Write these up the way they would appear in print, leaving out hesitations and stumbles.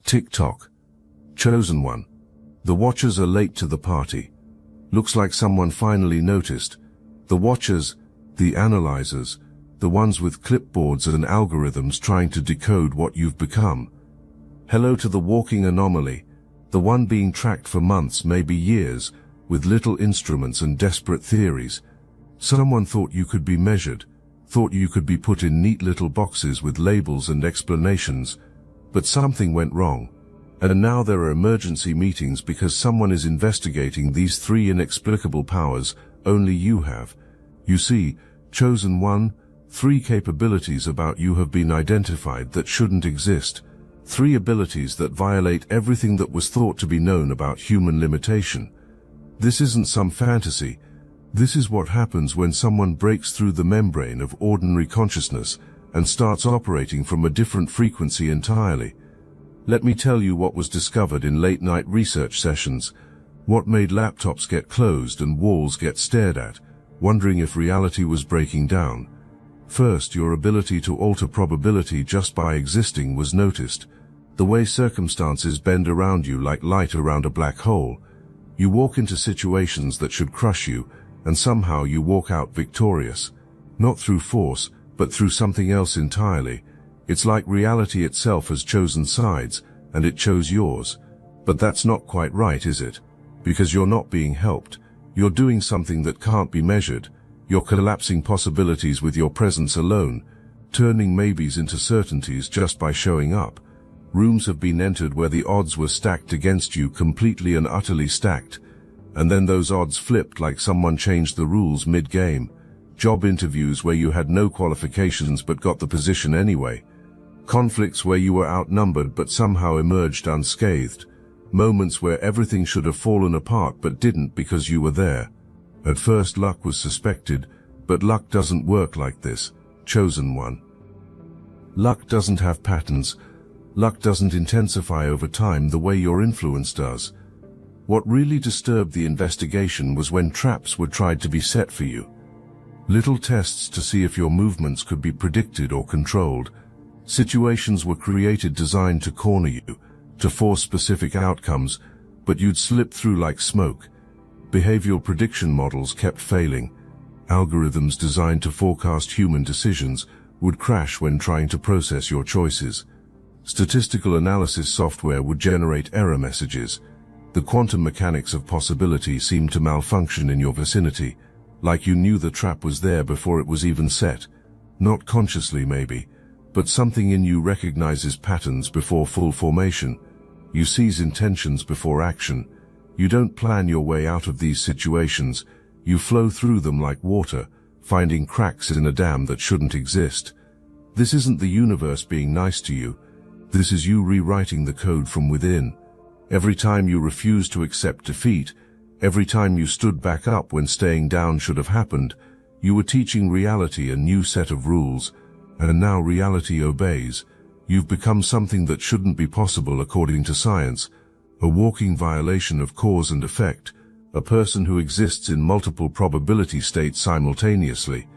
Tick-tock. Chosen one. The watchers are late to the party. Looks like someone finally noticed. The watchers, the analyzers, the ones with clipboards and algorithms trying to decode what you've become. Hello to the walking anomaly, the one being tracked for months, maybe years, with little instruments and desperate theories. Someone thought you could be measured, thought you could be put in neat little boxes with labels and explanations, but something went wrong. And now there are emergency meetings because someone is investigating these three inexplicable powers only you have. You see, chosen one, three capabilities about you have been identified that shouldn't exist. Three abilities that violate everything that was thought to be known about human limitation. This isn't some fantasy. This is what happens when someone breaks through the membrane of ordinary consciousness and starts operating from a different frequency entirely. Let me tell you what was discovered in late-night research sessions, what made laptops get closed and walls get stared at, wondering if reality was breaking down. First, your ability to alter probability just by existing was noticed. The way circumstances bend around you like light around a black hole. You walk into situations that should crush you, and somehow you walk out victorious. Not through force, but through something else entirely. It's like reality itself has chosen sides, and it chose yours. But that's not quite right, is it? Because you're not being helped. You're doing something that can't be measured. You're collapsing possibilities with your presence alone, turning maybes into certainties just by showing up. Rooms have been entered where the odds were stacked against you, completely and utterly stacked. And then those odds flipped like someone changed the rules mid-game. Job interviews where you had no qualifications but got the position anyway. Conflicts where you were outnumbered but somehow emerged unscathed. Moments where everything should have fallen apart but didn't because you were there. At first luck was suspected, but luck doesn't work like this. Chosen one. Luck doesn't have patterns. Luck doesn't intensify over time the way your influence does. What really disturbed the investigation was when traps were tried to be set for you. Little tests to see if your movements could be predicted or controlled. Situations were created designed to corner you, to force specific outcomes, but you'd slip through like smoke. Behavioral prediction models kept failing. Algorithms designed to forecast human decisions would crash when trying to process your choices. Statistical analysis software would generate error messages. The quantum mechanics of possibility seemed to malfunction in your vicinity, like you knew the trap was there before it was even set. Not consciously maybe, but something in you recognizes patterns before full formation. You seize intentions before action. You don't plan your way out of these situations. You flow through them like water, finding cracks in a dam that shouldn't exist. This isn't the universe being nice to you. This is you rewriting the code from within. Every time you refused to accept defeat, every time you stood back up when staying down should have happened, you were teaching reality a new set of rules. And now reality obeys. You've become something that shouldn't be possible according to science, a walking violation of cause and effect, a person who exists in multiple probability states simultaneously.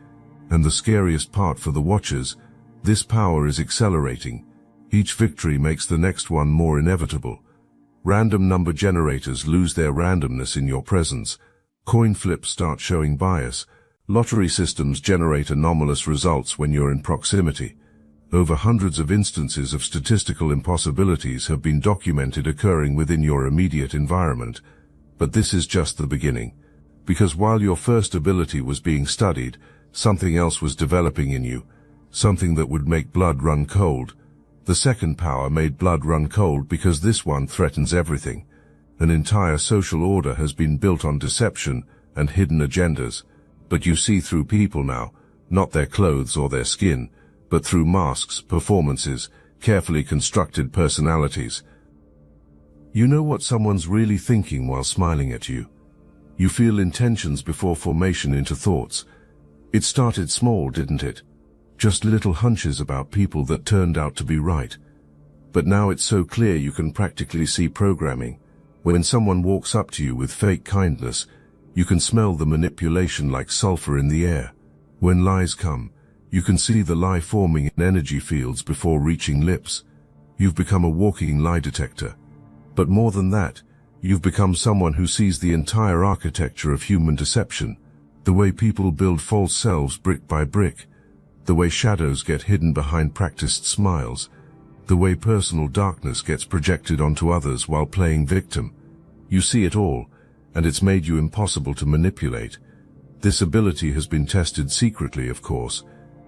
And the scariest part for the watchers, this power is accelerating. Each victory makes the next one more inevitable. Random number generators lose their randomness in your presence. Coin flips start showing bias. Lottery systems generate anomalous results when you're in proximity. Over hundreds of instances of statistical impossibilities have been documented occurring within your immediate environment. But this is just the beginning. Because while your first ability was being studied, something else was developing in you. Something that would make blood run cold. The second power made blood run cold because this one threatens everything. An entire social order has been built on deception and hidden agendas. But you see through people now, not their clothes or their skin, but through masks, performances, carefully constructed personalities. You know what someone's really thinking while smiling at you. You feel intentions before formation into thoughts. It started small, didn't it? Just little hunches about people that turned out to be right. But now it's so clear you can practically see programming. When someone walks up to you with fake kindness, you can smell the manipulation like sulfur in the air. When lies come, you can see the lie forming in energy fields before reaching lips. You've become a walking lie detector. But more than that, you've become someone who sees the entire architecture of human deception, the way people build false selves brick by brick, the way shadows get hidden behind practiced smiles, the way personal darkness gets projected onto others while playing victim. You see it all, and it's made you impossible to manipulate. This ability has been tested secretly, of course.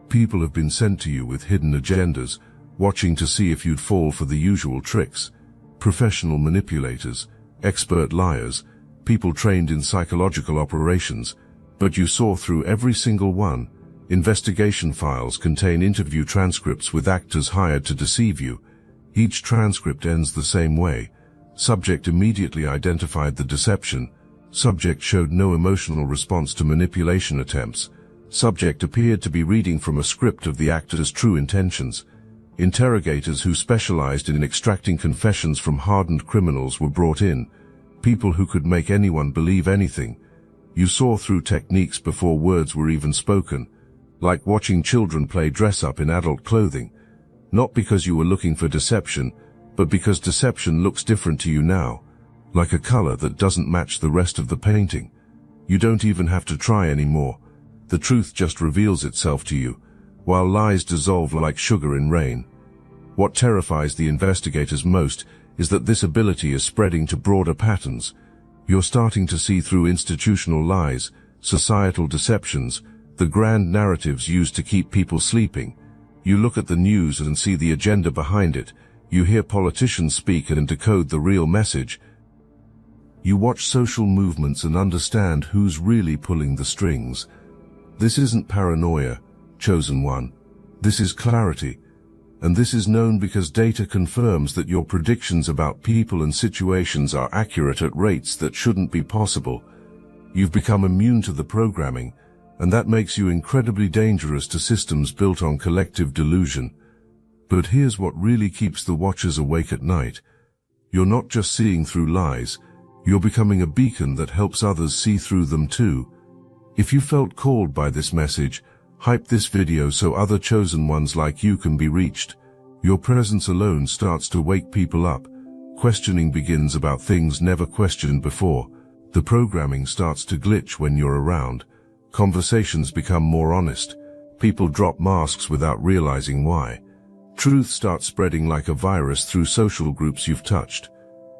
People have been sent to you with hidden agendas, watching to see if you'd fall for the usual tricks. Professional manipulators, expert liars, people trained in psychological operations, but you saw through every single one. Investigation files contain interview transcripts with actors hired to deceive you. Each transcript ends the same way. Subject immediately identified the deception. Subject showed no emotional response to manipulation attempts. Subject appeared to be reading from a script of the actor's true intentions. Interrogators who specialized in extracting confessions from hardened criminals were brought in. People who could make anyone believe anything. You saw through techniques before words were even spoken. Like watching children play dress-up in adult clothing. Not because you were looking for deception, but because deception looks different to you now. Like a color that doesn't match the rest of the painting. You don't even have to try anymore. The truth just reveals itself to you, while lies dissolve like sugar in rain. What terrifies the investigators most is that this ability is spreading to broader patterns. You're starting to see through institutional lies, societal deceptions, the grand narratives used to keep people sleeping. You look at the news and see the agenda behind it. You hear politicians speak and decode the real message. You watch social movements and understand who's really pulling the strings. This isn't paranoia, chosen one. This is clarity. And this is known because data confirms that your predictions about people and situations are accurate at rates that shouldn't be possible. You've become immune to the programming, and that makes you incredibly dangerous to systems built on collective delusion. But here's what really keeps the watchers awake at night. You're not just seeing through lies, you're becoming a beacon that helps others see through them too. If you felt called by this message, hype this video so other chosen ones like you can be reached. Your presence alone starts to wake people up. Questioning begins about things never questioned before. The programming starts to glitch when you're around. Conversations become more honest. People drop masks without realizing why. Truth starts spreading like a virus through social groups you've touched.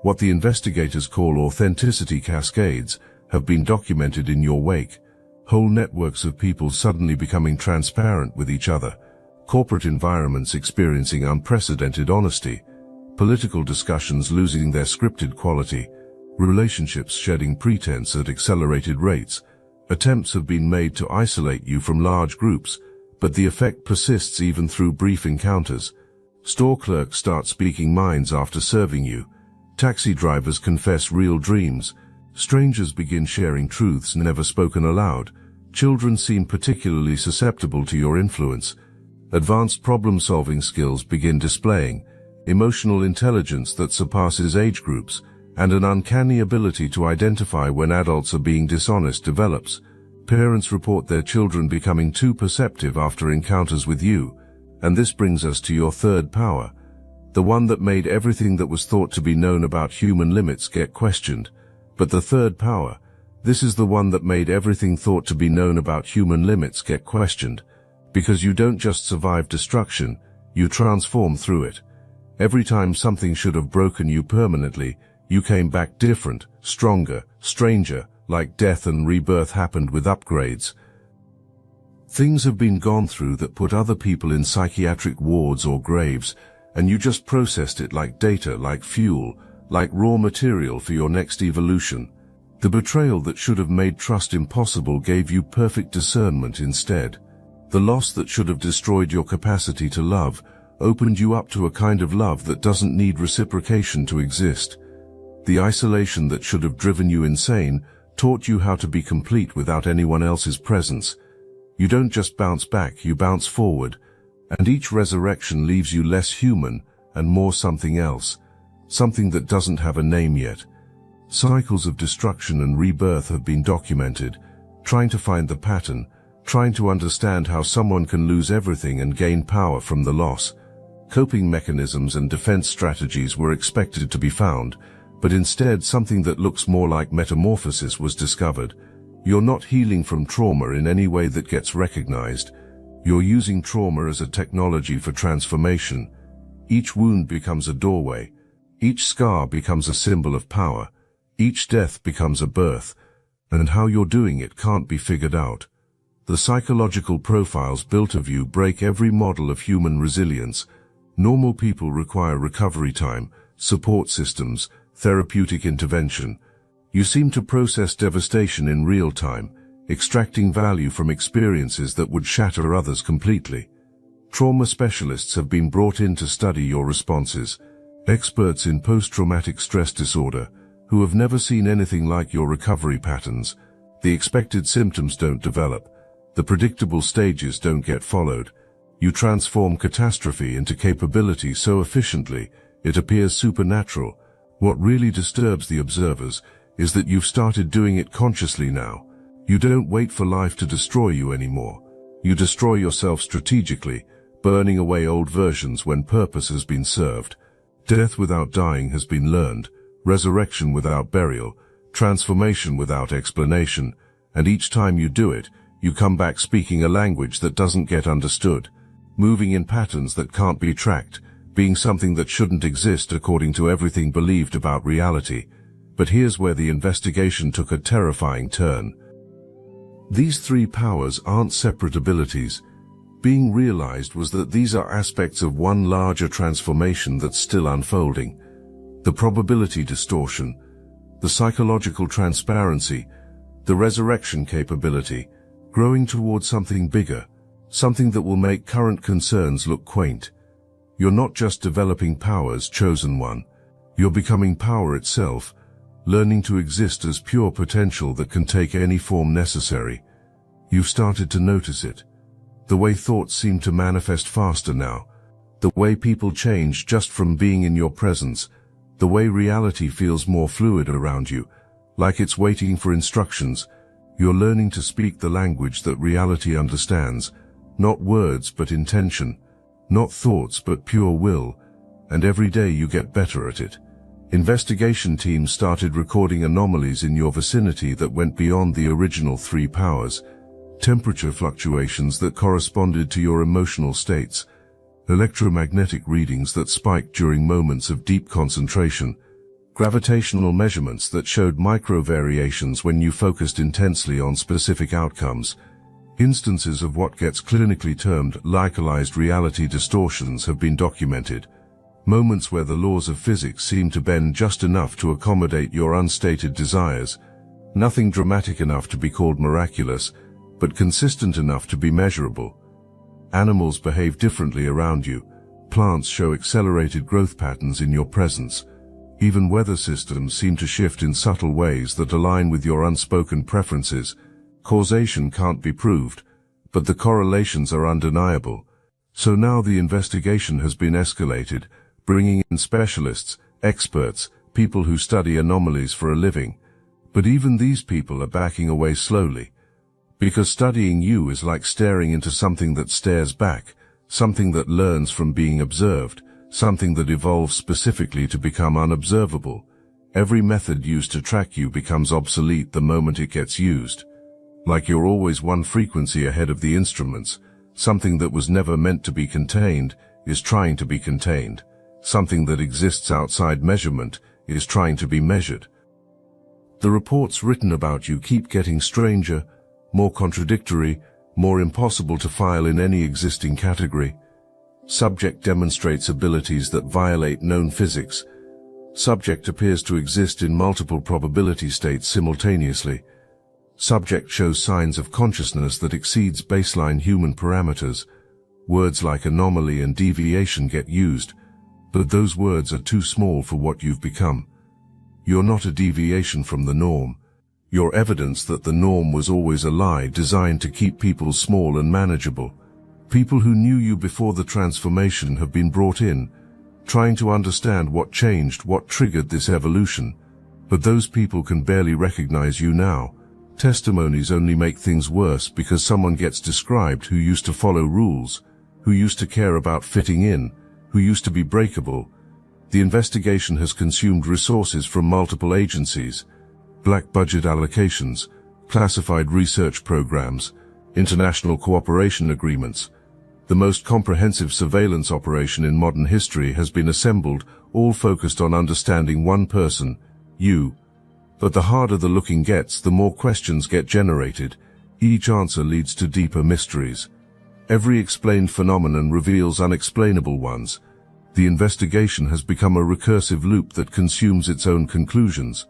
What the investigators call authenticity cascades have been documented in your wake. Whole networks of people suddenly becoming transparent with each other. Corporate environments experiencing unprecedented honesty. Political discussions losing their scripted quality. Relationships shedding pretense at accelerated rates. Attempts have been made to isolate you from large groups, but the effect persists even through brief encounters. Store clerks start speaking minds after serving you. Taxi drivers confess real dreams. Strangers begin sharing truths never spoken aloud. Children seem particularly susceptible to your influence. Advanced problem-solving skills begin displaying. Emotional intelligence that surpasses age groups, and an uncanny ability to identify when adults are being dishonest develops. Parents report their children becoming too perceptive after encounters with you. And this brings us to your third power. The one that made everything that was thought to be known about human limits get questioned. But the third power, this is the one that made everything thought to be known about human limits get questioned. Because you don't just survive destruction, you transform through it. Every time something should have broken you permanently, you came back different, stronger, stranger, like death and rebirth happened with upgrades. Things have been gone through that put other people in psychiatric wards or graves, and you just processed it like data, like fuel, like raw material for your next evolution. The betrayal that should have made trust impossible gave you perfect discernment instead. The loss that should have destroyed your capacity to love opened you up to a kind of love that doesn't need reciprocation to exist. The isolation that should have driven you insane taught you how to be complete without anyone else's presence. You don't just bounce back, you bounce forward, and each resurrection leaves you less human and more something else, something that doesn't have a name yet. Cycles of destruction and rebirth have been documented, trying to find the pattern, trying to understand how someone can lose everything and gain power from the loss. Coping mechanisms and defense strategies were expected to be found, but instead something that looks more like metamorphosis was discovered. You're not healing from trauma in any way that gets recognized. You're using trauma as a technology for transformation. Each wound becomes a doorway. Each scar becomes a symbol of power. Each death becomes a birth. And how you're doing it can't be figured out. The psychological profiles built of you break every model of human resilience. Normal people require recovery time, support systems, therapeutic intervention. You seem to process devastation in real time, extracting value from experiences that would shatter others completely. Trauma specialists have been brought in to study your responses, experts in post-traumatic stress disorder, who have never seen anything like your recovery patterns. The expected symptoms don't develop. The predictable stages don't get followed. You transform catastrophe into capability so efficiently, it appears supernatural. What really disturbs the observers is that you've started doing it consciously now. You don't wait for life to destroy you anymore. You destroy yourself strategically, burning away old versions when purpose has been served. Death without dying has been learned, resurrection without burial, transformation without explanation, and each time you do it, you come back speaking a language that doesn't get understood, moving in patterns that can't be tracked, being something that shouldn't exist according to everything believed about reality. But here's where the investigation took a terrifying turn. These three powers aren't separate abilities. Being realized was that these are aspects of one larger transformation that's still unfolding. The probability distortion, the psychological transparency, the resurrection capability, growing towards something bigger, something that will make current concerns look quaint. You're not just developing powers, chosen one. You're becoming power itself, learning to exist as pure potential that can take any form necessary. You've started to notice it. The way thoughts seem to manifest faster now. The way people change just from being in your presence. The way reality feels more fluid around you, like it's waiting for instructions. You're learning to speak the language that reality understands. Not words but intention. Not thoughts but pure will. And every day you get better at it. Investigation teams started recording anomalies in your vicinity that went beyond the original three powers. Temperature fluctuations that corresponded to your emotional states. Electromagnetic readings that spiked during moments of deep concentration. Gravitational measurements that showed micro-variations when you focused intensely on specific outcomes. Instances of what gets clinically termed localized reality distortions have been documented. Moments where the laws of physics seem to bend just enough to accommodate your unstated desires. Nothing dramatic enough to be called miraculous, but consistent enough to be measurable. Animals behave differently around you. Plants show accelerated growth patterns in your presence. Even weather systems seem to shift in subtle ways that align with your unspoken preferences. Causation can't be proved, but the correlations are undeniable. So now the investigation has been escalated, bringing in specialists, experts, people who study anomalies for a living. But even these people are backing away slowly. Because studying you is like staring into something that stares back, something that learns from being observed, something that evolves specifically to become unobservable. Every method used to track you becomes obsolete the moment it gets used. Like you're always one frequency ahead of the instruments. Something that was never meant to be contained is trying to be contained. Something that exists outside measurement is trying to be measured. The reports written about you keep getting stranger, more contradictory, more impossible to file in any existing category. Subject demonstrates abilities that violate known physics. Subject appears to exist in multiple probability states simultaneously. Subject shows signs of consciousness that exceeds baseline human parameters. Words like anomaly and deviation get used, but those words are too small for what you've become. You're not a deviation from the norm. You're evidence that the norm was always a lie designed to keep people small and manageable. People who knew you before the transformation have been brought in, trying to understand what changed, what triggered this evolution. But those people can barely recognize you now. Testimonies only make things worse because someone gets described who used to follow rules, who used to care about fitting in, who used to be breakable. The investigation has consumed resources from multiple agencies, black budget allocations, classified research programs, international cooperation agreements. The most comprehensive surveillance operation in modern history has been assembled, all focused on understanding one person, you. But the harder the looking gets, the more questions get generated. Each answer leads to deeper mysteries. Every explained phenomenon reveals unexplainable ones. The investigation has become a recursive loop that consumes its own conclusions.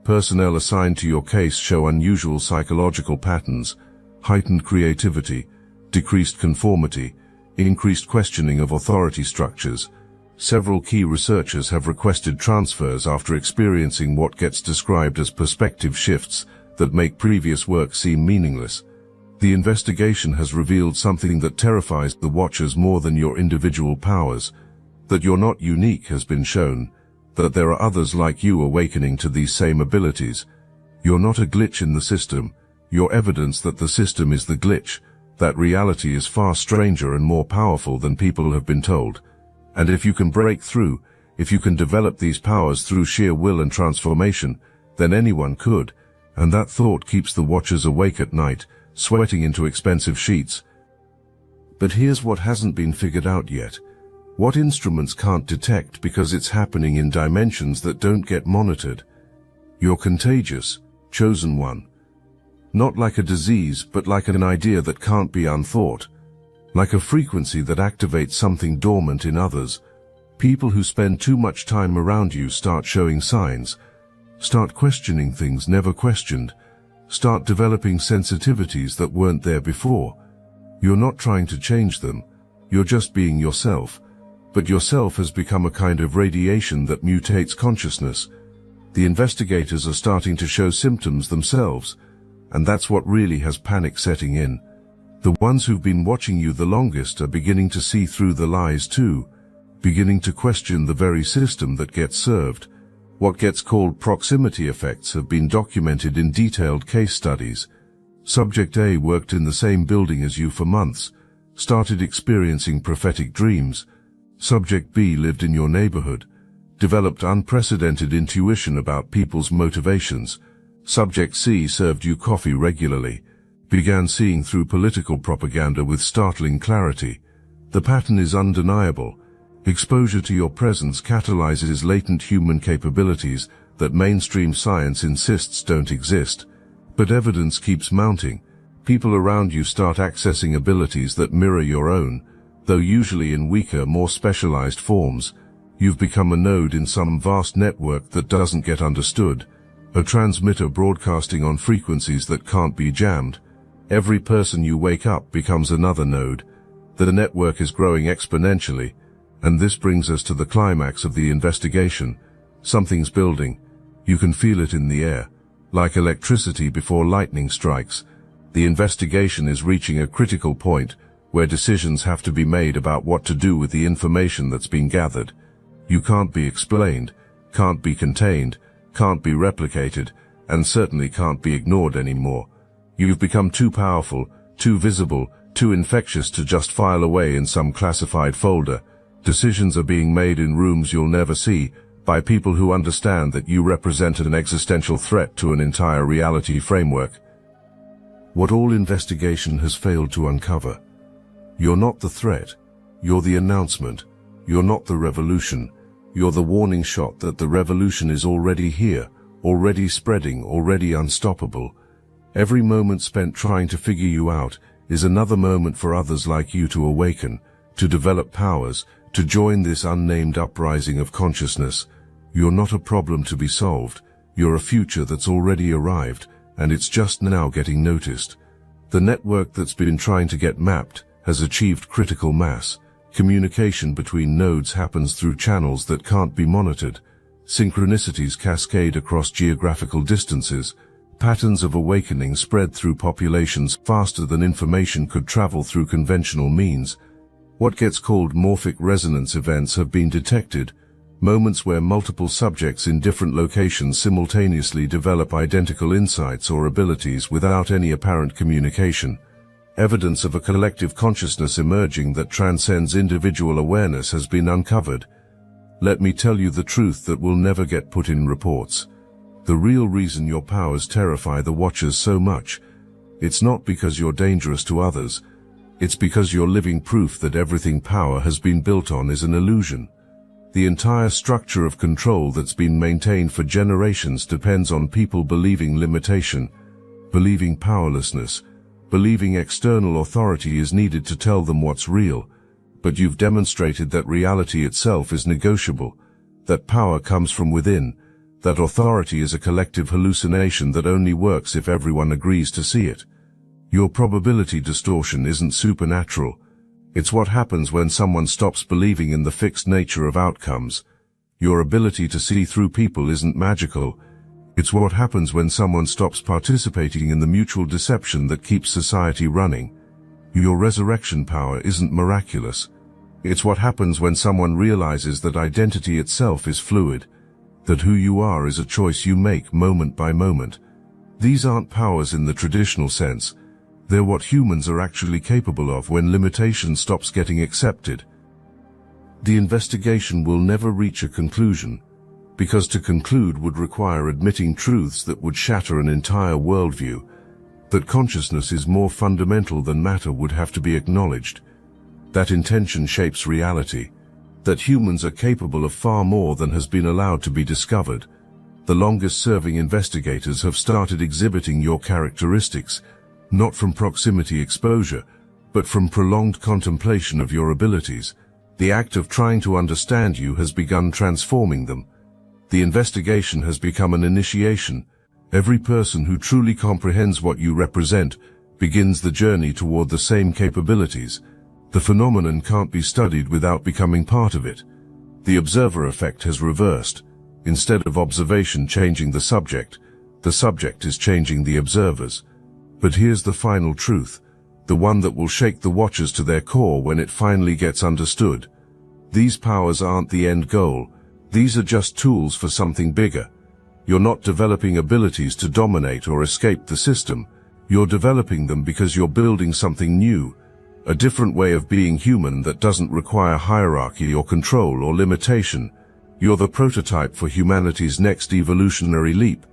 Personnel assigned to your case show unusual psychological patterns, heightened creativity, decreased conformity, increased questioning of authority structures. Several key researchers have requested transfers after experiencing what gets described as perspective shifts that make previous work seem meaningless. The investigation has revealed something that terrifies the watchers more than your individual powers. That you're not unique has been shown, that there are others like you awakening to these same abilities. You're not a glitch in the system, you're evidence that the system is the glitch, that reality is far stranger and more powerful than people have been told. And if you can break through, if you can develop these powers through sheer will and transformation, then anyone could, and that thought keeps the watchers awake at night, sweating into expensive sheets. But here's what hasn't been figured out yet. What instruments can't detect because it's happening in dimensions that don't get monitored. You're contagious, chosen one. Not like a disease, but like an idea that can't be unthought. Like a frequency that activates something dormant in others. People who spend too much time around you start showing signs. Start questioning things never questioned. Start developing sensitivities that weren't there before. You're not trying to change them. You're just being yourself. But yourself has become a kind of radiation that mutates consciousness. The investigators are starting to show symptoms themselves, and that's what really has panic setting in. The ones who've been watching you the longest are beginning to see through the lies too, beginning to question the very system that gets served. What gets called proximity effects have been documented in detailed case studies. Subject A worked in the same building as you for months, started experiencing prophetic dreams. Subject B lived in your neighborhood, developed unprecedented intuition about people's motivations. Subject C served you coffee regularly, began seeing through political propaganda with startling clarity. The pattern is undeniable. Exposure to your presence catalyzes latent human capabilities that mainstream science insists don't exist. But evidence keeps mounting. People around you start accessing abilities that mirror your own, though usually in weaker, more specialized forms. You've become a node in some vast network that doesn't get understood, a transmitter broadcasting on frequencies that can't be jammed. Every person you wake up becomes another node. The network is growing exponentially, and this brings us to the climax of the investigation. Something's building. You can feel it in the air, like electricity before lightning strikes. The investigation is reaching a critical point, where decisions have to be made about what to do with the information that's been gathered. You can't be explained, can't be contained, can't be replicated, and certainly can't be ignored anymore. You've become too powerful, too visible, too infectious to just file away in some classified folder. Decisions are being made in rooms you'll never see, by people who understand that you represent an existential threat to an entire reality framework. What all investigation has failed to uncover. You're not the threat. You're the announcement. You're not the revolution. You're the warning shot that the revolution is already here, already spreading, already unstoppable. Every moment spent trying to figure you out is another moment for others like you to awaken, to develop powers, to join this unnamed uprising of consciousness. You're not a problem to be solved. You're a future that's already arrived, and it's just now getting noticed. The network that's been trying to get mapped has achieved critical mass. Communication between nodes happens through channels that can't be monitored. Synchronicities cascade across geographical distances. Patterns of awakening spread through populations faster than information could travel through conventional means. What gets called morphic resonance events have been detected, moments where multiple subjects in different locations simultaneously develop identical insights or abilities without any apparent communication. Evidence of a collective consciousness emerging that transcends individual awareness has been uncovered. Let me tell you the truth that will never get put in reports. The real reason your powers terrify the Watchers so much, it's not because you're dangerous to others, it's because you're living proof that everything power has been built on is an illusion. The entire structure of control that's been maintained for generations depends on people believing limitation, believing powerlessness, believing external authority is needed to tell them what's real. But you've demonstrated that reality itself is negotiable, that power comes from within, that authority is a collective hallucination that only works if everyone agrees to see it. Your probability distortion isn't supernatural. It's what happens when someone stops believing in the fixed nature of outcomes. Your ability to see through people isn't magical. It's what happens when someone stops participating in the mutual deception that keeps society running. Your resurrection power isn't miraculous. It's what happens when someone realizes that identity itself is fluid, that who you are is a choice you make moment by moment. These aren't powers in the traditional sense. They're what humans are actually capable of when limitation stops getting accepted. The investigation will never reach a conclusion, because to conclude would require admitting truths that would shatter an entire worldview. That consciousness is more fundamental than matter would have to be acknowledged. That intention shapes reality. That humans are capable of far more than has been allowed to be discovered. The longest-serving investigators have started exhibiting your characteristics, not from proximity exposure, but from prolonged contemplation of your abilities. The act of trying to understand you has begun transforming them. The investigation has become an initiation. Every person who truly comprehends what you represent begins the journey toward the same capabilities. The phenomenon can't be studied without becoming part of it. The observer effect has reversed. Instead of observation changing the subject is changing the observers. But here's the final truth, the one that will shake the Watchers to their core when it finally gets understood. These powers aren't the end goal. These are just tools for something bigger. You're not developing abilities to dominate or escape the system. You're developing them because you're building something new, a different way of being human that doesn't require hierarchy or control or limitation. You're the prototype for humanity's next evolutionary leap.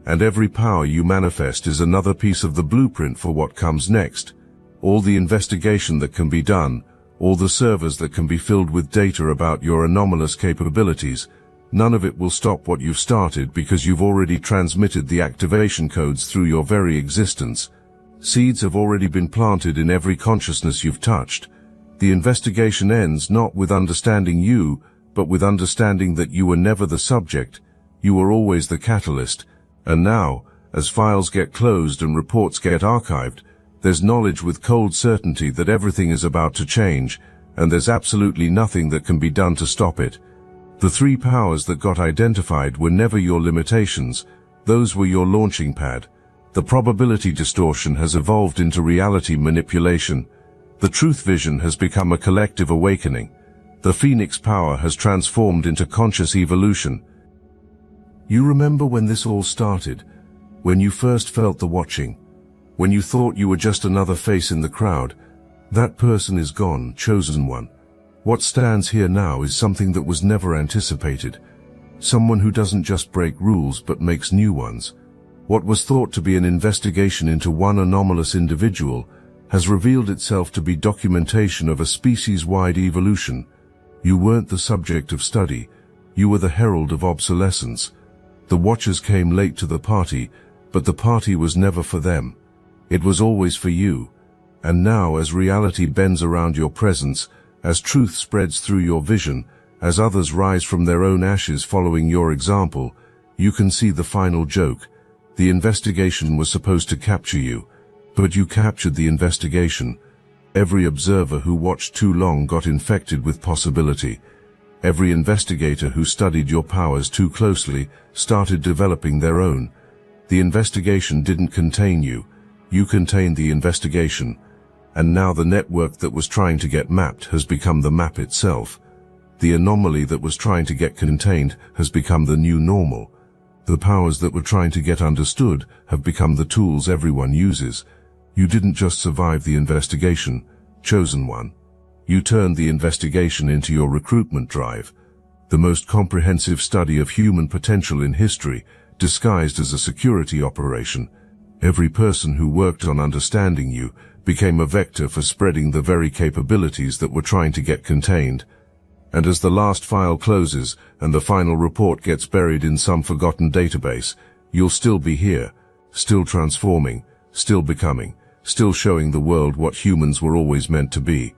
And every power you manifest is another piece of the blueprint for what comes next. All the investigation that can be done, all the servers that can be filled with data about your anomalous capabilities, none of it will stop what you've started because you've already transmitted the activation codes through your very existence. Seeds have already been planted in every consciousness you've touched. The investigation ends not with understanding you, but with understanding that you were never the subject, you were always the catalyst. And now, as files get closed and reports get archived, there's knowledge with cold certainty that everything is about to change, and there's absolutely nothing that can be done to stop it. The three powers that got identified were never your limitations, those were your launching pad. The probability distortion has evolved into reality manipulation. The truth vision has become a collective awakening. The Phoenix power has transformed into conscious evolution. You remember when this all started, when you first felt the watching, when you thought you were just another face in the crowd. That person is gone, chosen one. What stands here now is something that was never anticipated. Someone who doesn't just break rules but makes new ones. What was thought to be an investigation into one anomalous individual has revealed itself to be documentation of a species-wide evolution. You weren't the subject of study, you were the herald of obsolescence. The Watchers came late to the party, but the party was never for them. It was always for you. And now, as reality bends around your presence, as truth spreads through your vision, as others rise from their own ashes following your example, you can see the final joke. The investigation was supposed to capture you, but you captured the investigation. Every observer who watched too long got infected with possibility. Every investigator who studied your powers too closely started developing their own. The investigation didn't contain you. You contained the investigation. And now the network that was trying to get mapped has become the map itself. The anomaly that was trying to get contained has become the new normal. The powers that were trying to get understood have become the tools everyone uses. You didn't just survive the investigation, Chosen One. You turned the investigation into your recruitment drive, the most comprehensive study of human potential in history, disguised as a security operation. Every person who worked on understanding you became a vector for spreading the very capabilities that were trying to get contained. And as the last file closes and the final report gets buried in some forgotten database, you'll still be here, still transforming, still becoming, still showing the world what humans were always meant to be.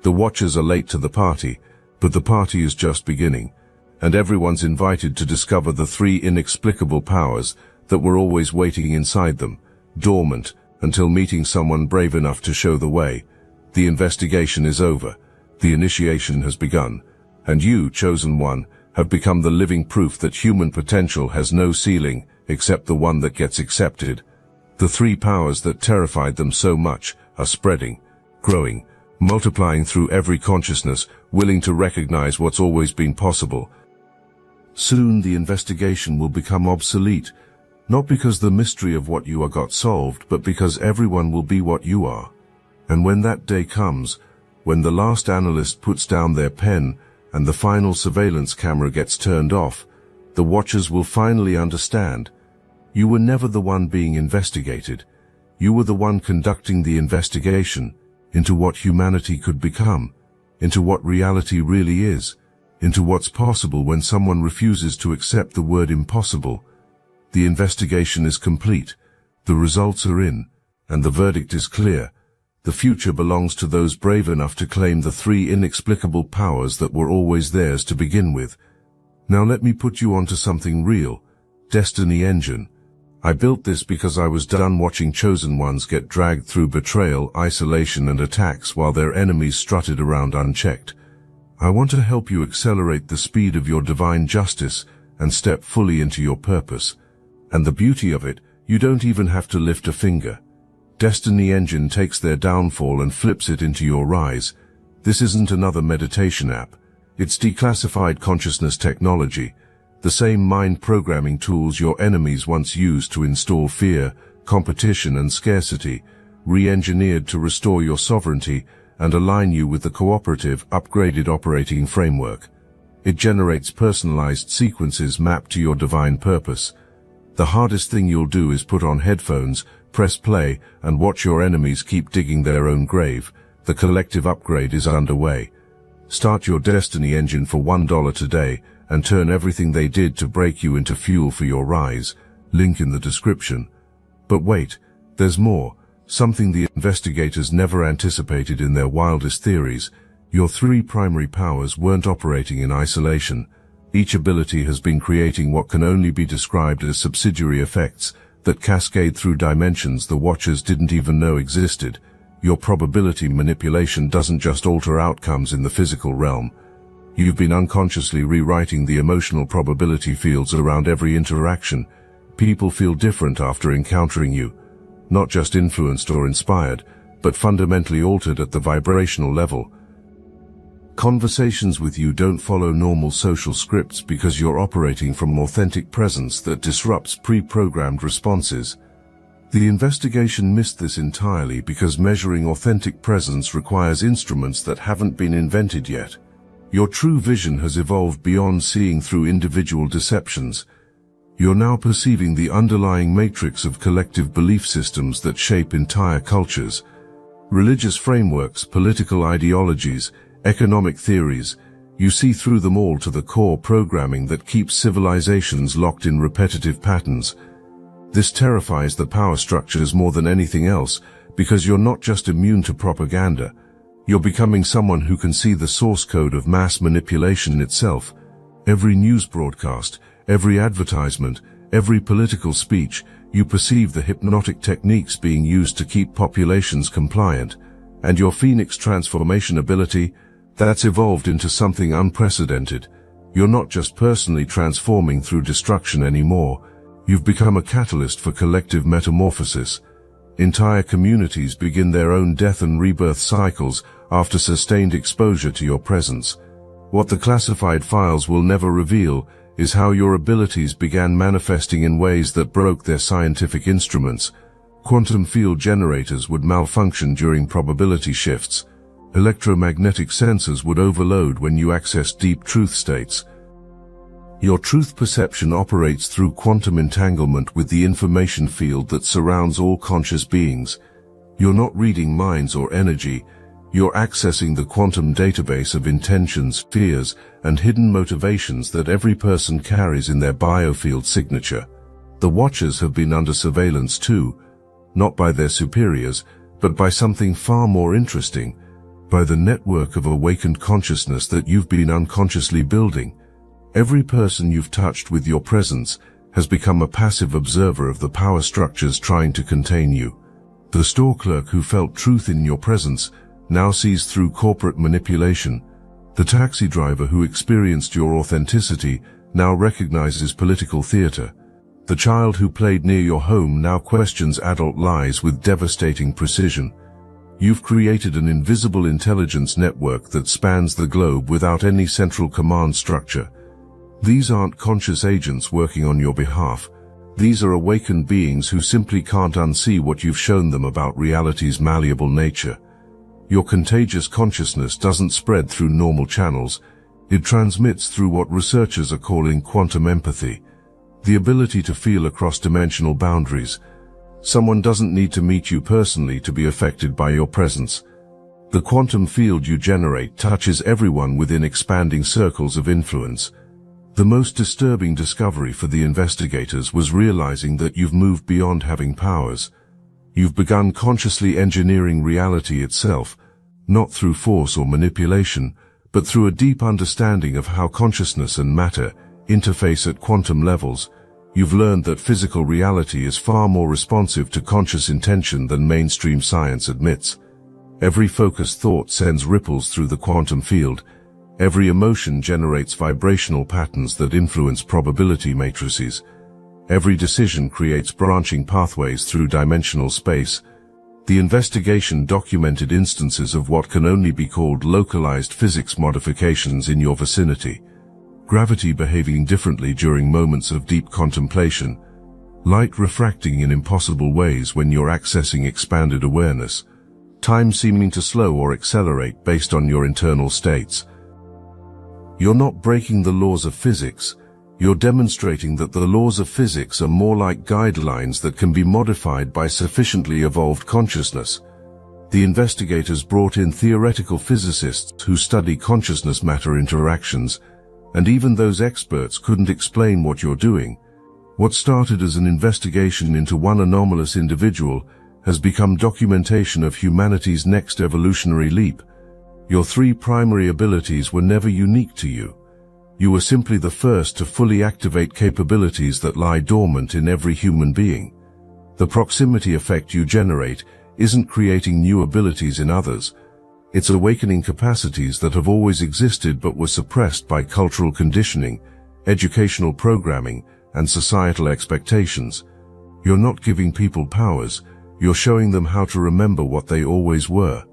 The Watchers are late to the party, but the party is just beginning, and everyone's invited to discover the three inexplicable powers that were always waiting inside them, dormant, until meeting someone brave enough to show the way. The investigation is over, the initiation has begun, and you, Chosen One, have become the living proof that human potential has no ceiling except the one that gets accepted. The three powers that terrified them so much are spreading, growing, multiplying through every consciousness, willing to recognize what's always been possible. Soon the investigation will become obsolete, not because the mystery of what you are got solved, but because everyone will be what you are. And when that day comes, when the last analyst puts down their pen and the final surveillance camera gets turned off, the Watchers will finally understand. You were never the one being investigated. You were the one conducting the investigation into what humanity could become, into what reality really is, into what's possible when someone refuses to accept the word impossible. The investigation is complete, the results are in, and the verdict is clear. The future belongs to those brave enough to claim the three inexplicable powers that were always theirs to begin with. Now let me put you onto something real. Destiny Engine. I built this because I was done watching Chosen Ones get dragged through betrayal, isolation, and attacks while their enemies strutted around unchecked. I want to help you accelerate the speed of your divine justice and step fully into your purpose. And the beauty of it, you don't even have to lift a finger. Destiny Engine takes their downfall and flips it into your rise. This isn't another meditation app. It's declassified consciousness technology, the same mind programming tools your enemies once used to install fear, competition, and scarcity, re-engineered to restore your sovereignty and align you with the cooperative, upgraded operating framework. It generates personalized sequences mapped to your divine purpose. The hardest thing you'll do is put on headphones, press play, and watch your enemies keep digging their own grave. The collective upgrade is underway. Start your Destiny Engine for $1 today and turn everything they did to break you into fuel for your rise. Link in the description. But wait, there's more. Something the investigators never anticipated in their wildest theories. Your three primary powers weren't operating in isolation. Each ability has been creating what can only be described as subsidiary effects that cascade through dimensions the Watchers didn't even know existed. Your probability manipulation doesn't just alter outcomes in the physical realm. You've been unconsciously rewriting the emotional probability fields around every interaction. People feel different after encountering you. Not just influenced or inspired, but fundamentally altered at the vibrational level. Conversations with you don't follow normal social scripts because you're operating from an authentic presence that disrupts pre-programmed responses. The investigation missed this entirely because measuring authentic presence requires instruments that haven't been invented yet. Your true vision has evolved beyond seeing through individual deceptions. You're now perceiving the underlying matrix of collective belief systems that shape entire cultures. Religious frameworks, political ideologies, economic theories, you see through them all to the core programming that keeps civilizations locked in repetitive patterns. This terrifies the power structures more than anything else because you're not just immune to propaganda. You're becoming someone who can see the source code of mass manipulation itself. Every news broadcast, every advertisement, every political speech, you perceive the hypnotic techniques being used to keep populations compliant. And your Phoenix transformation ability, that's evolved into something unprecedented. You're not just personally transforming through destruction anymore. You've become a catalyst for collective metamorphosis. Entire communities begin their own death and rebirth cycles after sustained exposure to your presence. What the classified files will never reveal is how your abilities began manifesting in ways that broke their scientific instruments. Quantum field generators would malfunction during probability shifts. Electromagnetic sensors would overload when you access deep truth states. Your truth perception operates through quantum entanglement with the information field that surrounds all conscious beings. You're not reading minds or energy. You're accessing the quantum database of intentions, fears, and hidden motivations that every person carries in their biofield signature. The Watchers have been under surveillance too, not by their superiors, but by something far more interesting, by the network of awakened consciousness that you've been unconsciously building. Every person you've touched with your presence has become a passive observer of the power structures trying to contain you. The store clerk who felt truth in your presence now sees through corporate manipulation. The taxi driver who experienced your authenticity now recognizes political theater. The child who played near your home now questions adult lies with devastating precision. You've created an invisible intelligence network that spans the globe without any central command structure. These aren't conscious agents working on your behalf. These are awakened beings who simply can't unsee what you've shown them about reality's malleable nature. Your contagious consciousness doesn't spread through normal channels. It transmits through what researchers are calling quantum empathy, the ability to feel across dimensional boundaries. Someone doesn't need to meet you personally to be affected by your presence. The quantum field you generate touches everyone within expanding circles of influence. The most disturbing discovery for the investigators was realizing that you've moved beyond having powers. You've begun consciously engineering reality itself, not through force or manipulation, but through a deep understanding of how consciousness and matter interface at quantum levels. You've learned that physical reality is far more responsive to conscious intention than mainstream science admits. Every focused thought sends ripples through the quantum field. Every emotion generates vibrational patterns that influence probability matrices. Every decision creates branching pathways through dimensional space. The investigation documented instances of what can only be called localized physics modifications in your vicinity. Gravity behaving differently during moments of deep contemplation. Light refracting in impossible ways when you're accessing expanded awareness. Time seeming to slow or accelerate based on your internal states. You're not breaking the laws of physics. You're demonstrating that the laws of physics are more like guidelines that can be modified by sufficiently evolved consciousness. The investigators brought in theoretical physicists who study consciousness-matter interactions, and even those experts couldn't explain what you're doing. What started as an investigation into one anomalous individual has become documentation of humanity's next evolutionary leap. Your three primary abilities were never unique to you. You were simply the first to fully activate capabilities that lie dormant in every human being. The proximity effect you generate isn't creating new abilities in others. It's awakening capacities that have always existed but were suppressed by cultural conditioning, educational programming, and societal expectations. You're not giving people powers, you're showing them how to remember what they always were.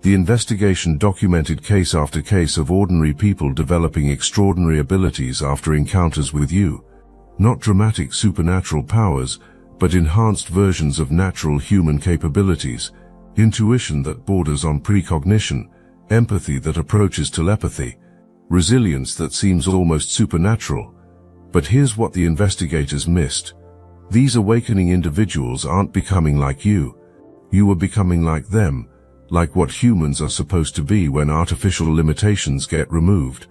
The investigation documented case after case of ordinary people developing extraordinary abilities after encounters with you. Not dramatic supernatural powers, but enhanced versions of natural human capabilities, intuition that borders on precognition, empathy that approaches telepathy, resilience that seems almost supernatural. But here's what the investigators missed. These awakening individuals aren't becoming like you. You were becoming like them. Like what humans are supposed to be when artificial limitations get removed.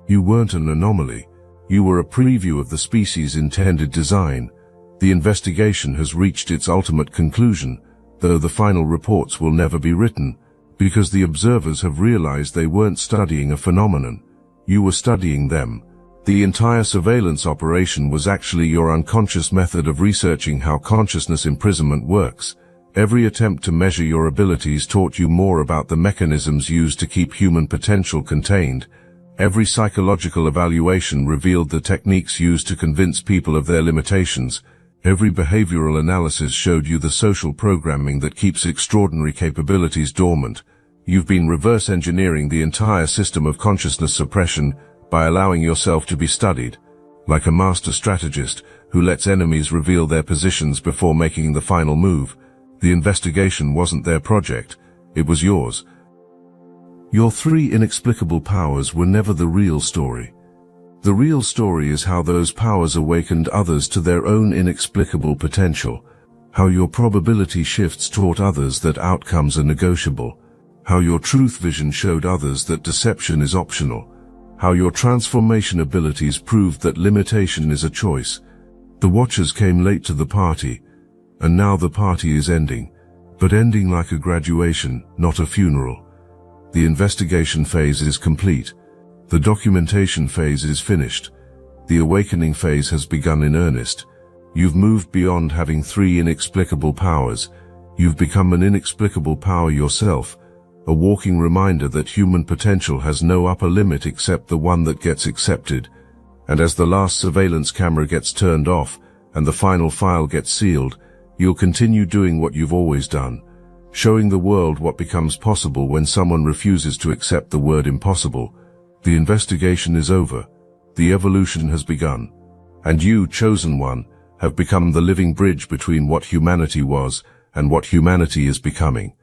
You weren't an anomaly. You were a preview of the species' intended design. The investigation has reached its ultimate conclusion, though the final reports will never be written, because the observers have realized they weren't studying a phenomenon. You were studying them. The entire surveillance operation was actually your unconscious method of researching how consciousness imprisonment works. Every attempt to measure your abilities taught you more about the mechanisms used to keep human potential contained. Every psychological evaluation revealed the techniques used to convince people of their limitations. Every behavioral analysis showed you the social programming that keeps extraordinary capabilities dormant. You've been reverse engineering the entire system of consciousness suppression by allowing yourself to be studied. Like a master strategist who lets enemies reveal their positions before making the final move. The investigation wasn't their project, it was yours. Your 3 inexplicable powers were never the real story. The real story is how those powers awakened others to their own inexplicable potential, how your probability shifts taught others that outcomes are negotiable, how your truth vision showed others that deception is optional, how your transformation abilities proved that limitation is a choice. The Watchers came late to the party, and now the party is ending, but ending like a graduation, not a funeral. The investigation phase is complete. The documentation phase is finished. The awakening phase has begun in earnest. You've moved beyond having 3 inexplicable powers. You've become an inexplicable power yourself, a walking reminder that human potential has no upper limit except the one that gets accepted. And as the last surveillance camera gets turned off and the final file gets sealed, you'll continue doing what you've always done, showing the world what becomes possible when someone refuses to accept the word impossible. The investigation is over. The evolution has begun. And you, chosen one, have become the living bridge between what humanity was and what humanity is becoming.